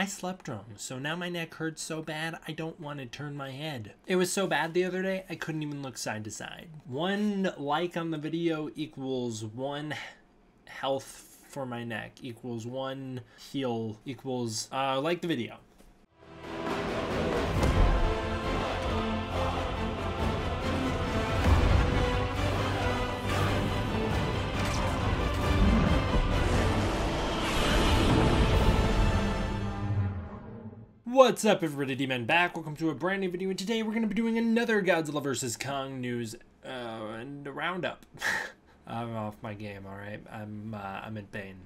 I slept wrong, so now my neck hurts so bad I don't want to turn my head. It was so bad the other day I couldn't even look side to side. 1 like on the video equals 1 health for my neck, equals 1 heal, equals like the video. What's up everybody, D-Man back. Welcome to a brand new video, and today we're going to be doing another Godzilla vs. Kong news and a roundup. I'm off my game, alright? I'm in pain.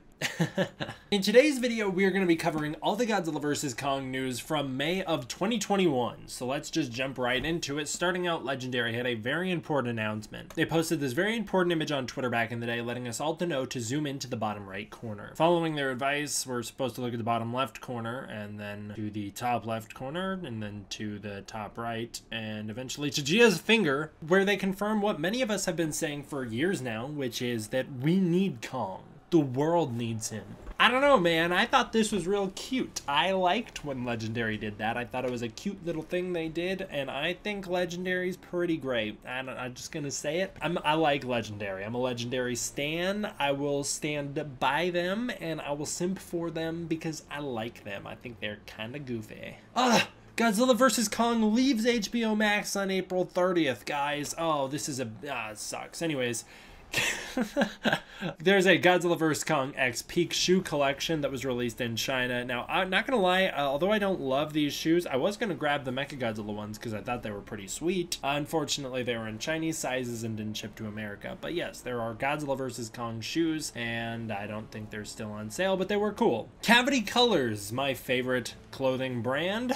In today's video, we are going to be covering all the Godzilla vs. Kong news from May of 2021. So let's just jump right into it. Starting out, Legendary had a very important announcement. They posted this very important image on Twitter back in the day, letting us all to know to zoom into the bottom right corner. Following their advice, we're supposed to look at the bottom left corner, and then to the top left corner, and then to the top right, and eventually to Gia's finger, where they confirm what many of us have been saying for years now, which is that we need Kong. The world needs him. I don't know, man. I thought this was real cute. I liked when Legendary did that. I thought it was a cute little thing they did, and I think Legendary's pretty great. I'm just gonna say it. I like Legendary. I'm a Legendary stan. I will stand by them, and I will simp for them because I like them. I think they're kind of goofy. Godzilla vs. Kong leaves HBO Max on April 30th, guys. Oh, this is it sucks. Anyways. There's a Godzilla vs. Kong X Peak shoe collection that was released in China. Now, I'm not gonna lie, although I don't love these shoes, I was gonna grab the Mechagodzilla ones because I thought they were pretty sweet. Unfortunately, they were in Chinese sizes and didn't ship to America. But yes, there are Godzilla vs. Kong shoes, and I don't think they're still on sale, but they were cool. Cavity Colors, my favorite clothing brand,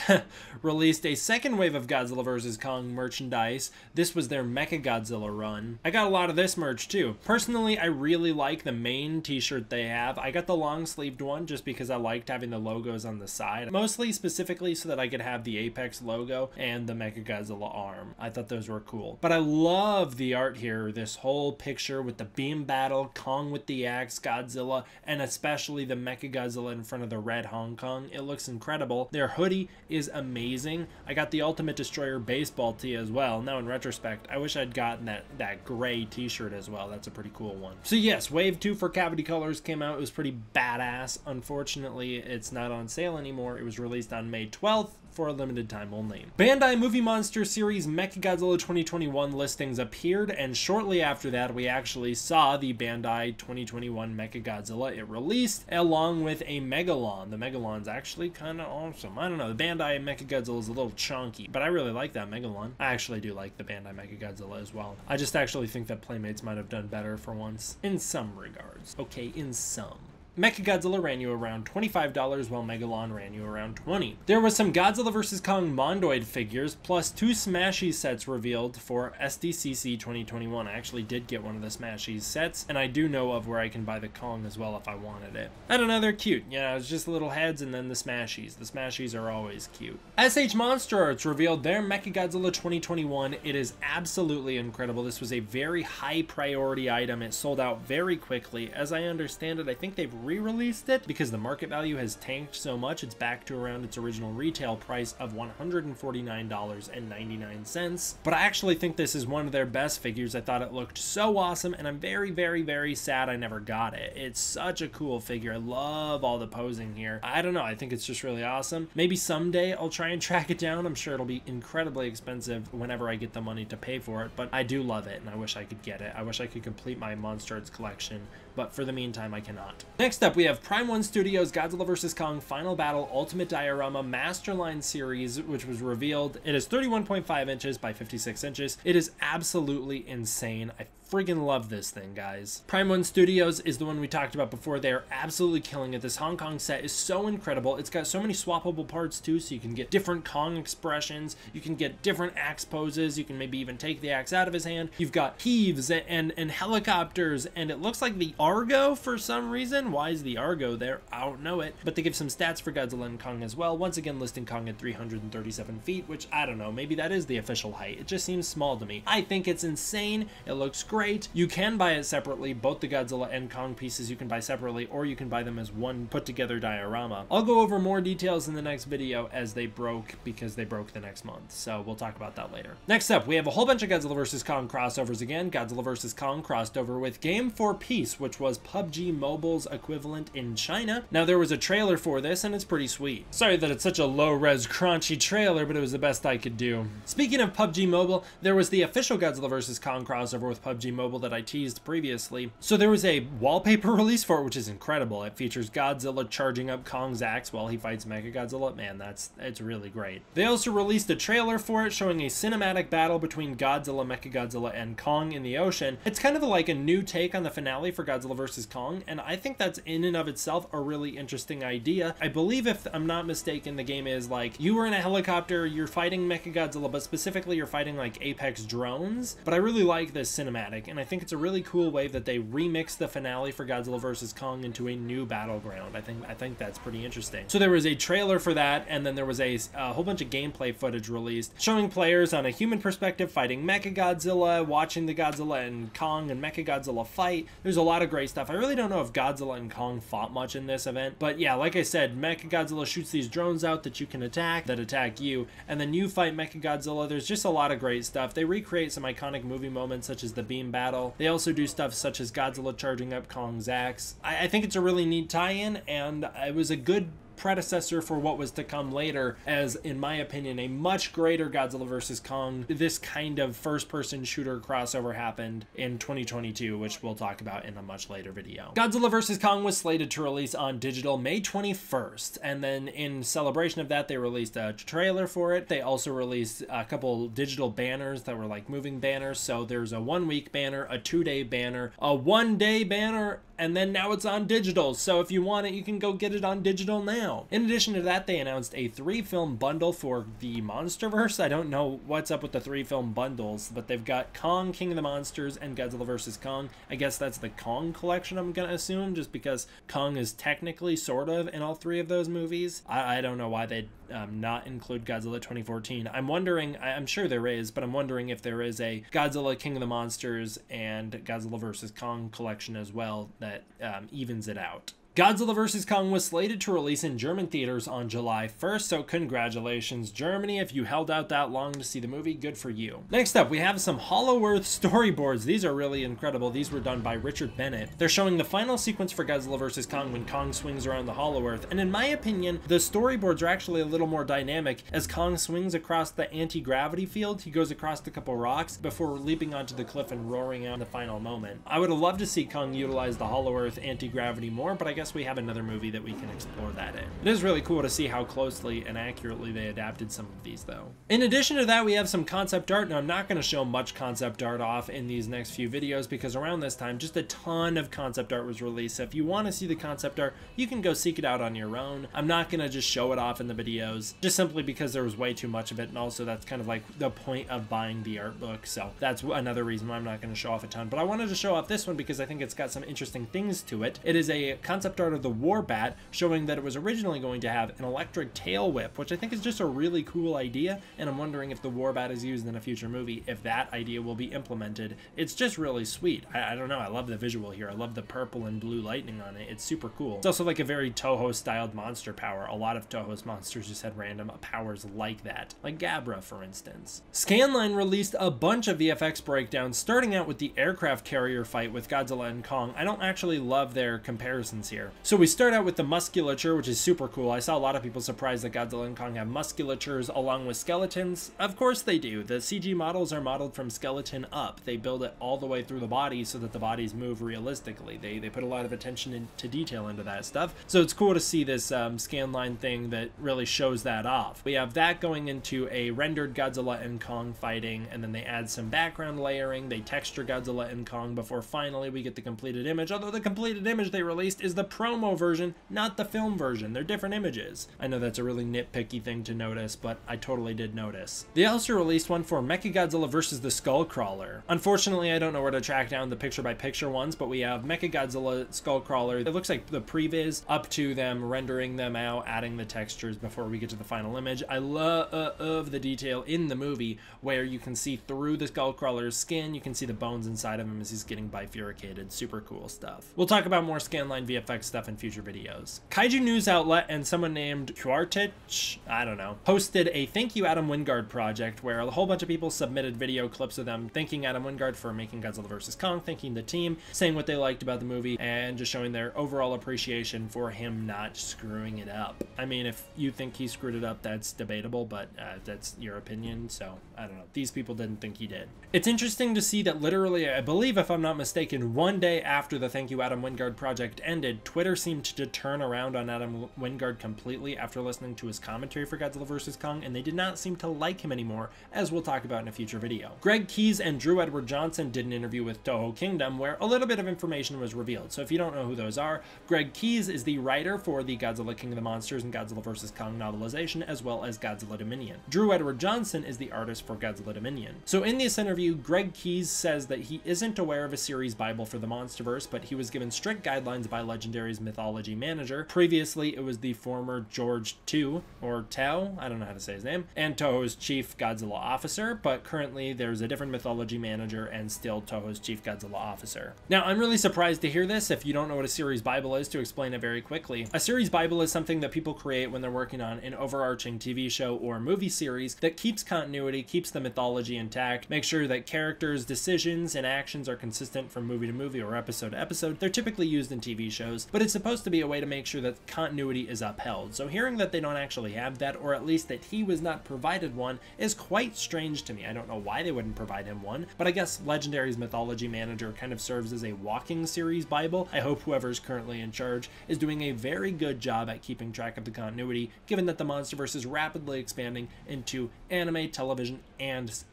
released a second wave of Godzilla vs. Kong merchandise. This was their Mechagodzilla run. I got a lot of this merch too. Personally, I really like the main t-shirt they have. I got the long sleeved one just because I liked having the logos on the side, mostly specifically so that I could have the Apex logo and the Mechagodzilla arm. I thought those were cool. But I love the art here, this whole picture with the beam battle, Kong with the axe, Godzilla, and especially the Mechagodzilla in front of the red Hong Kong. It looks incredible. Their hoodie is amazing. I got the Ultimate Destroyer baseball tee as well. Now in retrospect, I wish I'd gotten that gray t-shirt as well. That's a pretty cool one. So yes, Wave 2 for Cavity Colors came out. It was pretty badass. Unfortunately, it's not on sale anymore. It was released on May 12th for a limited time only. Bandai Movie Monster Series Mechagodzilla 2021 listings appeared, and shortly after that, we actually saw the Bandai 2021 Mechagodzilla. It released along with a Megalon. The Megalon's actually kind of awesome. I don't know, the Bandai Mechagodzilla is a little chunky, but I really like that Megalon. I actually do like the Bandai Mechagodzilla as well. I just actually think that Playmates might have done better for once, in some regards. Okay, in some. Mechagodzilla ran you around $25, while Megalon ran you around $20. There was some Godzilla vs. Kong Mondoid figures, plus 2 Smashies sets revealed for SDCC 2021. I actually did get one of the Smashies sets, and I do know of where I can buy the Kong as well if I wanted it. I don't know, they're cute. You know, it's just little heads and then the Smashies. The Smashies are always cute. SH Monster Arts revealed their Mechagodzilla 2021. It is absolutely incredible. This was a very high priority item. It sold out very quickly. As I understand it, I think they've re-released it because the market value has tanked so much. It's back to around its original retail price of $149.99. But I actually think this is one of their best figures. I thought it looked so awesome, and I'm very, very, very sad I never got it. It's such a cool figure. I love all the posing here. I don't know. I think it's just really awesome. Maybe someday I'll try and track it down. I'm sure it'll be incredibly expensive whenever I get the money to pay for it, but I do love it, and I wish I could get it. I wish I could complete my Monster Arts collection, but for the meantime, I cannot. Next up, we have Prime 1 Studios Godzilla vs. Kong Final Battle Ultimate Diorama Masterline Series, which was revealed. It is 31.5 inches by 56 inches. It is absolutely insane. I friggin' love this thing, guys. Prime 1 Studios is the one we talked about before. They're absolutely killing it. This Hong Kong set is so incredible. It's got so many swappable parts too, so you can get different Kong expressions, you can get different axe poses, you can maybe even take the axe out of his hand. You've got heaves and helicopters, and it looks like the Argo for some reason. Why is the Argo there? I don't know it. But they give some stats for Godzilla and Kong as well. Once again, listing Kong at 337 feet, which I don't know, maybe that is the official height. It just seems small to me. I think it's insane. It looks great. great. You can buy it separately. Both the Godzilla and Kong pieces you can buy separately, or you can buy them as one put together diorama. I'll go over more details in the next video as they broke, because they broke the next month. So we'll talk about that later. Next up, we have a whole bunch of Godzilla vs. Kong crossovers again. Godzilla vs. Kong crossed over with Game for Peace, which was PUBG Mobile's equivalent in China. Now, there was a trailer for this, and it's pretty sweet. Sorry that it's such a low-res, crunchy trailer, but it was the best I could do. Speaking of PUBG Mobile, there was the official Godzilla vs. Kong crossover with PUBG Mobile that I teased previously. So there was a wallpaper release for it, which is incredible. It features Godzilla charging up Kong's axe while he fights Mechagodzilla. Man, it's really great. They also released a trailer for it showing a cinematic battle between Godzilla, Mechagodzilla, and Kong in the ocean. It's kind of like a new take on the finale for Godzilla vs. Kong, and I think that's in and of itself a really interesting idea. I believe, if I'm not mistaken, the game is like you were in a helicopter, you're fighting Mechagodzilla, but specifically you're fighting like Apex drones. But I really like this cinematic, and I think it's a really cool way that they remix the finale for Godzilla vs. Kong into a new battleground. I think that's pretty interesting. So there was a trailer for that, and then there was a whole bunch of gameplay footage released showing players on a human perspective fighting Mechagodzilla, watching the Godzilla and Kong and Mechagodzilla fight. There's a lot of great stuff. I really don't know if Godzilla and Kong fought much in this event, but yeah, like I said, Mechagodzilla shoots these drones out that you can attack, that attack you, and then you fight Mechagodzilla. There's just a lot of great stuff. They recreate some iconic movie moments such as the beam battle. They also do stuff such as Godzilla charging up Kong's axe. I think it's a really neat tie-in, and it was a good predecessor for what was to come later, as in my opinion a much greater Godzilla vs. Kong. This kind of first-person shooter crossover happened in 2022, which we'll talk about in a much later video. Godzilla vs. Kong was slated to release on digital May 21st, and then in celebration of that they released a trailer for it. They also released a couple digital banners that were like moving banners. So there's a 1-week banner, a 2-day banner, a 1-day banner, and then now it's on digital. So if you want it, you can go get it on digital now. In addition to that, they announced a 3-film bundle for the Monsterverse. I don't know what's up with the 3-film bundles, but they've got Kong, King of the Monsters, and Godzilla vs. Kong. I guess that's the Kong collection, I'm gonna assume, just because Kong is technically sort of in all 3 of those movies. I don't know why they'd not include Godzilla 2014. I'm wondering, I'm sure there is, but I'm wondering if there is a Godzilla, King of the Monsters, and Godzilla vs. Kong collection as well that evens it out. Godzilla vs. Kong was slated to release in German theaters on July 1st, so congratulations, Germany. If you held out that long to see the movie, good for you. Next up, we have some Hollow Earth storyboards. These are really incredible. These were done by Richard Bennett. They're showing the final sequence for Godzilla vs. Kong when Kong swings around the Hollow Earth, and in my opinion, the storyboards are actually a little more dynamic. As Kong swings across the anti-gravity field, he goes across a couple rocks before leaping onto the cliff and roaring out in the final moment. I would have loved to see Kong utilize the Hollow Earth anti-gravity more, but I guess we have another movie that we can explore that in. It is really cool to see how closely and accurately they adapted some of these though. In addition to that, we have some concept art. Now, I'm not going to show much concept art off in these next few videos because around this time just a ton of concept art was released. So if you want to see the concept art, you can go seek it out on your own. I'm not going to just show it off in the videos just simply because there was way too much of it, and also that's kind of like the point of buying the art book. So that's another reason why I'm not going to show off a ton, but I wanted to show off this one because I think it's got some interesting things to it. It is a concept art of the Warbat, showing that it was originally going to have an electric tail whip, which I think is just a really cool idea, and I'm wondering if the Warbat is used in a future movie, if that idea will be implemented. It's just really sweet. I don't know, I love the visual here. I love the purple and blue lightning on it. It's super cool. It's also like a very Toho styled monster power. A lot of Toho's monsters just had random powers like that, like Gabra for instance. Scanline released a bunch of VFX breakdowns, starting out with the aircraft carrier fight with Godzilla and Kong. I don't actually love their comparisons here. So we start out with the musculature, which is super cool. I saw a lot of people surprised that Godzilla and Kong have musculatures along with skeletons. Of course they do. The CG models are modeled from skeleton up. They build it all the way through the body so that the bodies move realistically. They put a lot of attention into detail into that stuff. So it's cool to see this scanline thing that really shows that off. We have that going into a rendered Godzilla and Kong fighting, and then they add some background layering. They texture Godzilla and Kong before finally we get the completed image, although the completed image they released is the promo version, not the film version. They're different images. I know that's a really nitpicky thing to notice, but I totally did notice. They also released one for Mechagodzilla vs. the Skullcrawler. Unfortunately, I don't know where to track down the picture-by-picture ones, but we have Mechagodzilla Skullcrawler. It looks like the previs up to them rendering them out, adding the textures before we get to the final image. I love the detail in the movie where you can see through the Skullcrawler's skin. You can see the bones inside of him as he's getting bifurcated. Super cool stuff. We'll talk about more scanline VFX stuff in future videos. Kaiju news outlet and someone named Quartich, I don't know, posted a Thank You Adam Wingard project where a whole bunch of people submitted video clips of them thanking Adam Wingard for making Godzilla vs. Kong, thanking the team, saying what they liked about the movie, and just showing their overall appreciation for him not screwing it up. I mean, if you think he screwed it up, that's debatable, but that's your opinion, so I don't know. These people didn't think he did. It's interesting to see that literally, I believe if I'm not mistaken, one day after the Thank You Adam Wingard project ended, Twitter seemed to turn around on Adam Wingard completely after listening to his commentary for Godzilla vs. Kong, and they did not seem to like him anymore, as we'll talk about in a future video. Greg Keyes and Drew Edward Johnson did an interview with Toho Kingdom where a little bit of information was revealed. So if you don't know who those are, Greg Keyes is the writer for the Godzilla King of the Monsters and Godzilla vs. Kong novelization, as well as Godzilla Dominion. Drew Edward Johnson is the artist for Godzilla Dominion. So in this interview, Greg Keyes says that he isn't aware of a series Bible for the Monsterverse, but he was given strict guidelines by Legendary's mythology manager. Previously, it was the former George II, or Tao, I don't know how to say his name, and Toho's chief Godzilla officer, but currently there's a different mythology manager and still Toho's chief Godzilla officer. Now, I'm really surprised to hear this. If you don't know what a series Bible is, to explain it very quickly, a series Bible is something that people create when they're working on an overarching TV show or movie series that keeps continuity, keeps the mythology intact, makes sure that characters, decisions, and actions are consistent from movie to movie or episode to episode. They're typically used in TV shows, but it's supposed to be a way to make sure that continuity is upheld. So hearing that they don't actually have that, or at least that he was not provided one, is quite strange to me. I don't know why they wouldn't provide him one, but I guess Legendary's mythology manager kind of serves as a walking series Bible. I hope whoever's currently in charge is doing a very good job at keeping track of the continuity, given that the Monsterverse is rapidly expanding into anime, television, and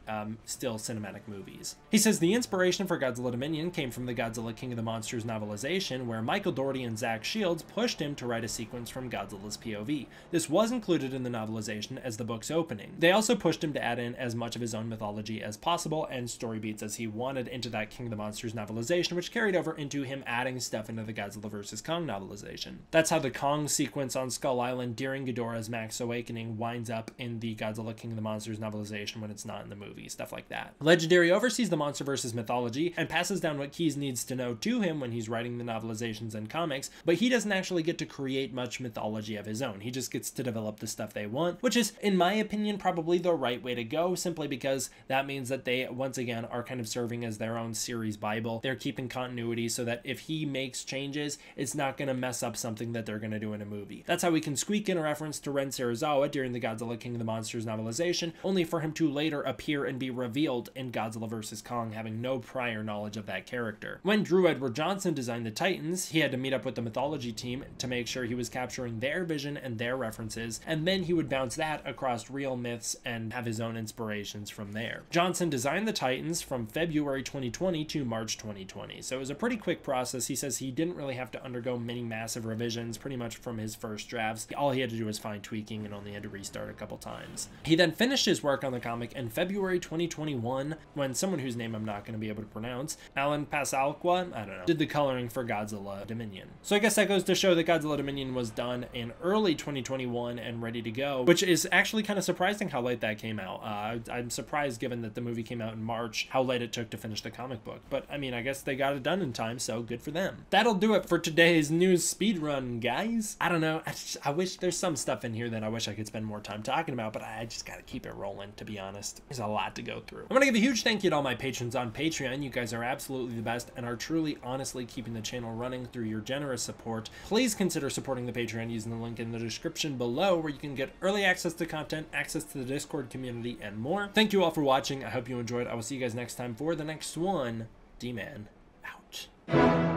still cinematic movies. He says the inspiration for Godzilla Dominion came from the Godzilla King of the Monsters novelization, where Michael Dougherty and Zach Shields pushed him to write a sequence from Godzilla's POV. This was included in the novelization as the book's opening. They also pushed him to add in as much of his own mythology as possible and story beats as he wanted into that King of the Monsters novelization, which carried over into him adding stuff into the Godzilla vs. Kong novelization. That's how the Kong sequence on Skull Island during Ghidorah's Max Awakening winds up in the Godzilla King of the Monsters novelization when it's not in the movie, stuff like that. Legendary oversees the Monsterverse's mythology and passes down what Keyes needs to know to him when he's writing the novelizations and comics, but he doesn't actually get to create much mythology of his own. He just gets to develop the stuff they want, which is, in my opinion, probably the right way to go, simply because that means that they, once again, are kind of serving as their own series Bible. They're keeping continuity so that if he makes changes, it's not going to mess up something that they're going to do in a movie. That's how we can squeak in a reference to Ren Serizawa during the Godzilla King of the Monsters novelization, only for him to later appear and be revealed in Godzilla vs. Kong, having no prior knowledge of that character. When Drew Edward Johnson designed the Titans, he had to meet up with the mythology team to make sure he was capturing their vision and their references, and then he would bounce that across real myths and have his own inspirations from there. Johnson designed the Titans from February 2020 to March 2020, so it was a pretty quick process. He says he didn't really have to undergo many massive revisions pretty much from his first drafts. All he had to do was fine tweaking and only had to restart a couple times. He then finished his work on the comic in February 2021 when someone whose name I'm not going to be able to pronounce, Alan Pasalqua, I don't know, did the coloring for Godzilla Dominion. So I guess that goes to show that Godzilla Dominion was done in early 2021 and ready to go, which is actually kind of surprising how late that came out. I'm surprised, given that the movie came out in March, how late it took to finish the comic book. But I mean, I guess they got it done in time, so good for them. That'll do it for today's news speedrun, guys. I don't know. I wish there's some stuff in here that I wish I could spend more time talking about, but I just gotta keep it rolling, to be honest. There's a lot to go through. I'm gonna give a huge thank you to all my patrons on Patreon. You guys are absolutely the best and are truly, honestly keeping the channel running through your generous support. Please consider supporting the Patreon using the link in the description below, where you can get early access to content, access to the Discord community, and more. Thank you all for watching. I hope you enjoyed. I will see you guys next time for the next one. D-Man out.